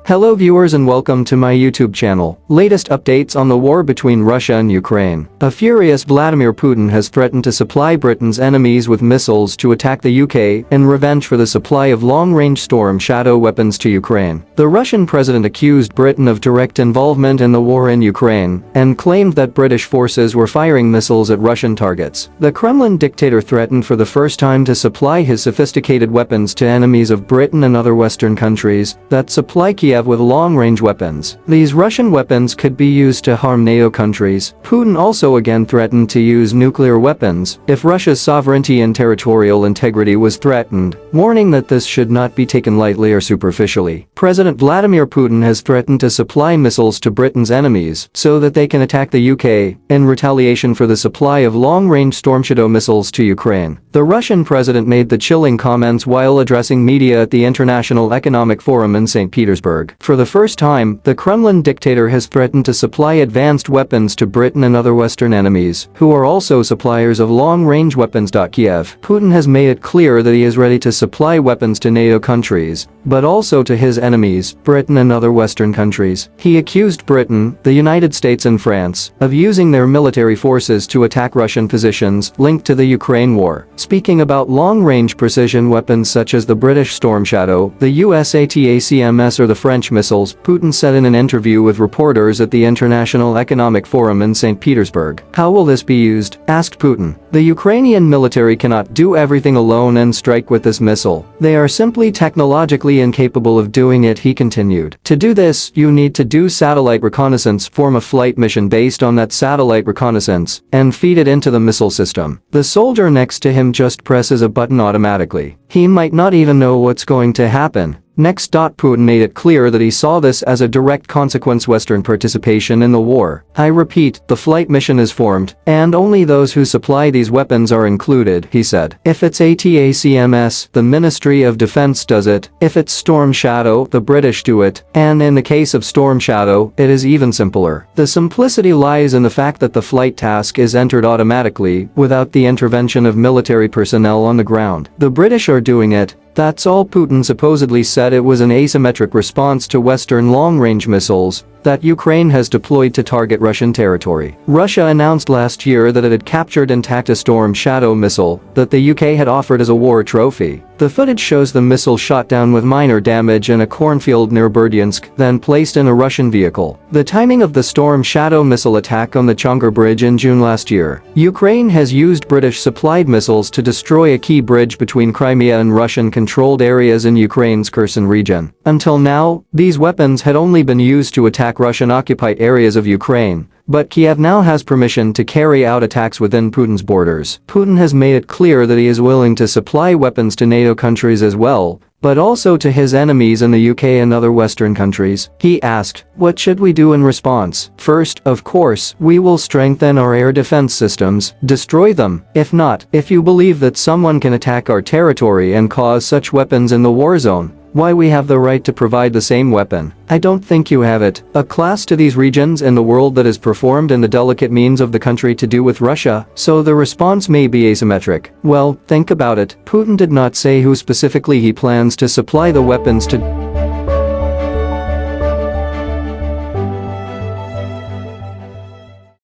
Hello viewers and welcome to my YouTube channel. Latest updates on the war between Russia and Ukraine. A furious Vladimir Putin has threatened to supply Britain's enemies with missiles to attack the UK in revenge for the supply of long-range Storm Shadow weapons to Ukraine. The Russian president accused Britain of direct involvement in the war in Ukraine and claimed that British forces were firing missiles at Russian targets. The Kremlin dictator threatened for the first time to supply his sophisticated weapons to enemies of Britain and other Western countries that supply Kyiv with long-range weapons. These Russian weapons could be used to harm NATO countries. Putin also again threatened to use nuclear weapons if Russia's sovereignty and territorial integrity was threatened, warning that this should not be taken lightly or superficially. President Vladimir Putin has threatened to supply missiles to Britain's enemies so that they can attack the UK in retaliation for the supply of long-range Storm Shadow missiles to Ukraine. The Russian president made the chilling comments while addressing media at the International Economic Forum in St. Petersburg. For the first time, the Kremlin dictator has threatened to supply advanced weapons to Britain and other Western enemies, who are also suppliers of long-range weapons. Kyiv. Putin has made it clear that he is ready to supply weapons to NATO countries, but also to his enemies, Britain and other Western countries. He accused Britain, the United States and France of using their military forces to attack Russian positions linked to the Ukraine war. Speaking about long-range precision weapons such as the British Storm Shadow, the US ATACMS or the French missiles, Putin said in an interview with reporters at the International Economic Forum in St. Petersburg. How will this be used? Asked Putin. The Ukrainian military cannot do everything alone and strike with this missile. They are simply technologically incapable of doing it, he continued. To do this, you need to do satellite reconnaissance, form a flight mission based on that satellite reconnaissance, and feed it into the missile system. The soldier next to him just presses a button automatically. He might not even know what's going to happen. Next. Putin made it clear that he saw this as a direct consequence Western participation in the war. I repeat, the flight mission is formed, and only those who supply these weapons are included, he said. If it's ATACMS, the Ministry of Defense does it. If it's Storm Shadow, the British do it. And in the case of Storm Shadow, it is even simpler. The simplicity lies in the fact that the flight task is entered automatically without the intervention of military personnel on the ground. The British are doing it. That's all. Putin supposedly said it was an asymmetric response to Western long-range missiles that Ukraine has deployed to target Russian territory. Russia announced last year that it had captured intact a Storm Shadow missile that the UK had offered as a war trophy. The footage shows the missile shot down with minor damage in a cornfield near Berdyansk, then placed in a Russian vehicle. The timing of the Storm Shadow missile attack on the Chongar Bridge in June last year. Ukraine has used British-supplied missiles to destroy a key bridge between Crimea and Russian-controlled areas in Ukraine's Kherson region. Until now, these weapons had only been used to attack Russian-occupied areas of Ukraine, but Kyiv now has permission to carry out attacks within Putin's borders. Putin has made it clear that he is willing to supply weapons to NATO countries as well, but also to his enemies in the UK and other Western countries. He asked, what should we do in response? First, of course, we will strengthen our air defense systems, destroy them. If not, if you believe that someone can attack our territory and cause such weapons in the war zone, why we have the right to provide the same weapon? I don't think you have it. A class to these regions in the world that is performed in the delicate means of the country to do with Russia, so the response may be asymmetric. Well, think about it. Putin did not say who specifically he plans to supply the weapons to.